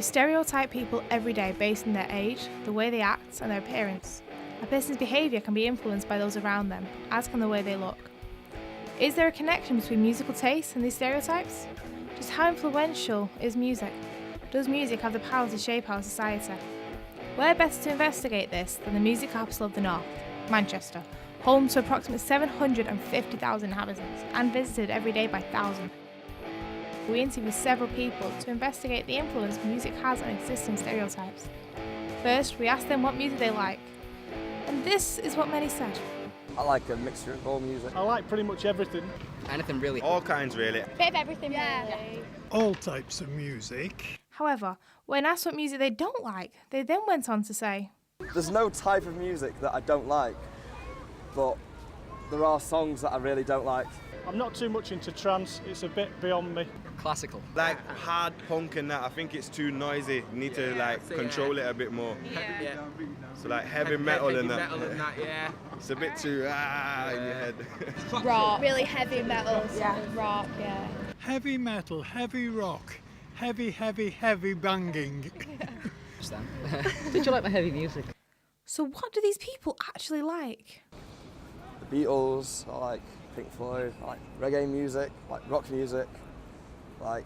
We stereotype people every day based on their age, the way they act, and their appearance. A person's behaviour can be influenced by those around them, as can the way they look. Is there a connection between musical tastes and these stereotypes? Just how influential is music? Does music have the power to shape our society? Where better to investigate this than the music capital of the North, Manchester, home to approximately 750,000 inhabitants and visited every day by thousands. We interviewed several people to investigate the influence music has on existing stereotypes. First, we asked them what music they like, and this is what many said. I like a mixture of all music. I like pretty much everything. Anything really. All kinds really. Bit of everything really. All types of music. However, when asked what music they don't like, they then went on to say, There's no type of music that I don't like, but there are songs that I really don't like. I'm not too much into trance, it's a bit beyond me. Classical. Like hard punk and that, I think it's too noisy. You need to control it a bit more. Yeah. So like heavy metal and that. Yeah. It's a bit too in your head. Rock. Really heavy metal. Yeah. Rock, yeah. Heavy metal, heavy rock, heavy banging. Did you like my heavy music? so what do these people actually like? The Beatles, I like Pink Floyd, I like reggae music, I like rock music, like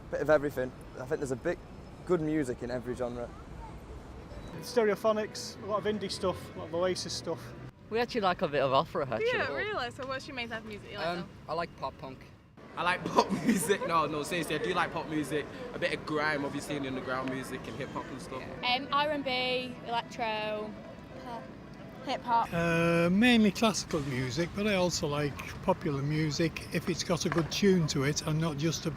a bit of everything. I think there's a bit good music in every genre. Stereophonics, a lot of indie stuff, a lot of Oasis stuff. We actually like a bit of opera, actually. Yeah, really? So what's your main type of music you like? I like pop punk. I like pop music. No, seriously, I do like pop music. A bit of grime, obviously, and underground music and hip hop and stuff. R&B, electro, hip hop. Mainly classical music, but I also like popular music if it's got a good tune to it and not just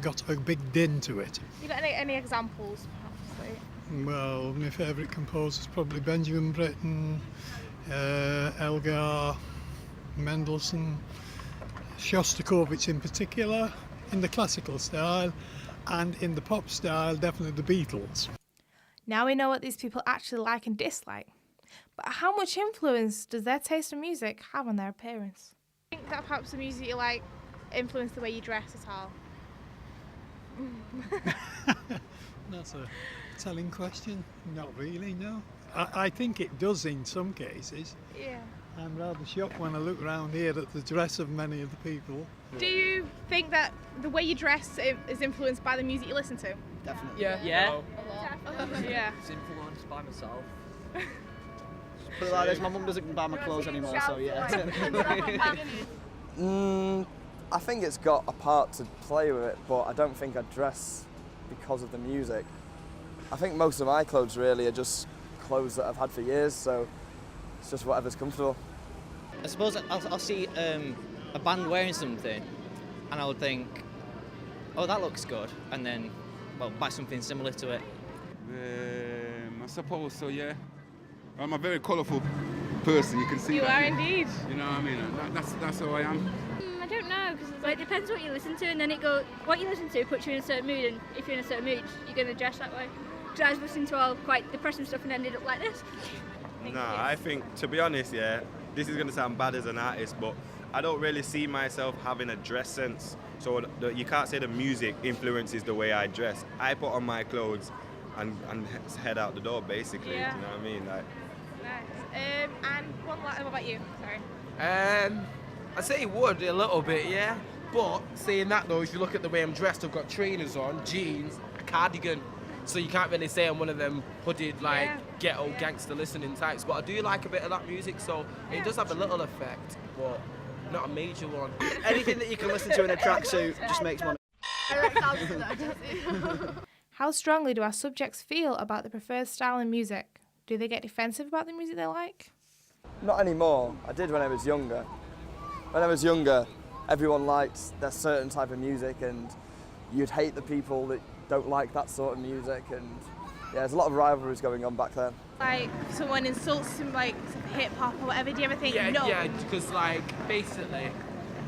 got a big din to it. You got any examples, perhaps? Well, my favourite composer is probably Benjamin Britten, Elgar, Mendelssohn, Shostakovich in particular, in the classical style, and in the pop style, definitely the Beatles. Now we know what these people actually like and dislike. But how much influence does their taste in music have on their appearance? Do you think that perhaps the music you like influence the way you dress at all? That's a telling question. Not really, no. I think it does in some cases. Yeah. I'm rather shocked when I look around here at the dress of many of the people. Do you think that the way you dress is influenced by the music you listen to? Definitely. Yeah. Yeah. Yeah. It's influenced by myself. Put it like this, my mum doesn't buy my clothes anymore, so yeah. I think it's got a part to play with it, but I don't think I dress because of the music. I think most of my clothes really are just clothes that I've had for years, so it's just whatever's comfortable. I suppose I'll see a band wearing something and I would think, oh, that looks good, and then, well, buy something similar to it. I suppose so, yeah. I'm a very colourful person, you can see that. You are indeed. You know what I mean? That's how I am. I don't know, because it depends what you listen to, and then what you listen to puts you in a certain mood, and if you're in a certain mood, you're going to dress that way. Because I was listening to all quite depressing stuff and ended up like this. I think, to be honest, this is going to sound bad as an artist, but I don't really see myself having a dress sense. So you can't say the music influences the way I dress. I put on my clothes and head out the door, basically. Yeah. Do you know what I mean? Like, Nice. And what about you? Sorry. I say it would a little bit, yeah. But saying that though, if you look at the way I'm dressed, I've got trainers on, jeans, a cardigan. So you can't really say I'm one of them hooded, ghetto gangster listening types. But I do like a bit of that music, so it does have a little effect, but not a major one. Anything that you can listen to in a tracksuit just makes money. How strongly do our subjects feel about the preferred style in music? Do they get defensive about the music they like? Not anymore. I did when I was younger. When I was younger, everyone liked their certain type of music, and you'd hate the people that don't like that sort of music, and there's a lot of rivalries going on back then. Like, if someone insults some like hip hop or whatever, do you ever think no? Yeah, because basically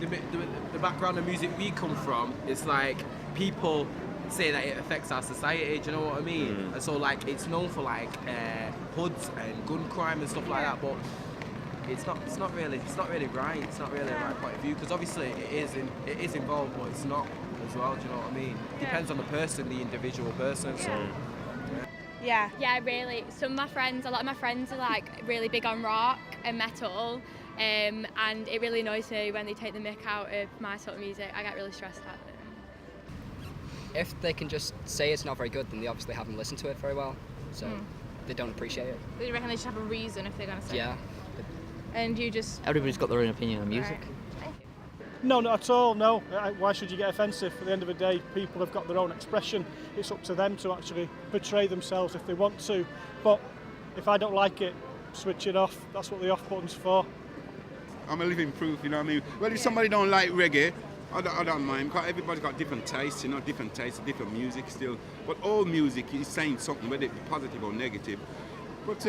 the background of music we come from, it's like people say that it affects our society, do you know what I mean? And so it's known for hoods and gun crime and stuff like that, but it's not really right. It's not really a right point of view, because obviously it is involved, but it's not as well. Do you know what I mean? Depends on the person, the individual person. So. Yeah. Yeah, really. A lot of my friends are like really big on rock and metal, and it really annoys me when they take the mick out of my sort of music. I get really stressed at them. If they can just say it's not very good, then they obviously haven't listened to it very well, so they don't appreciate it. Do you reckon they should have a reason if they're going to say Yeah. it? And you just... Everybody's got their own opinion on music. Right. Thank you. No, not at all, no. Why should you get offensive? At the end of the day, people have got their own expression. It's up to them to actually portray themselves if they want to. But if I don't like it, switch it off. That's what the off button's for. I'm a living proof, you know what I mean? Well, if somebody don't like reggae, I don't mind, because everybody's got different tastes, you know, different tastes, different music still. But all music is saying something, whether it's positive or negative. But,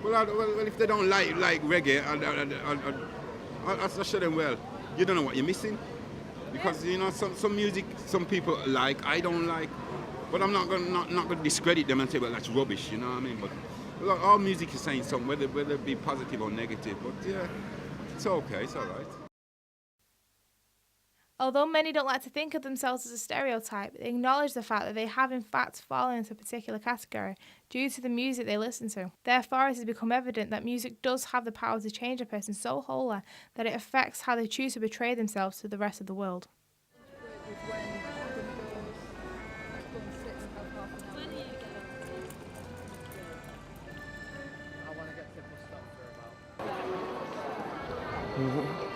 well, if they don't like reggae, I'll show them, well, you don't know what you're missing. Because, you know, some music some people like, I don't like. But I'm not going to discredit them and say, well, that's rubbish, you know what I mean? But well, all music is saying something, whether it be positive or negative. But, yeah, it's okay, it's all right. Although many don't like to think of themselves as a stereotype, they acknowledge the fact that they have in fact fallen into a particular category due to the music they listen to. Therefore, it has become evident that music does have the power to change a person so wholly that it affects how they choose to portray themselves to the rest of the world. I want to get to the bus stop for about...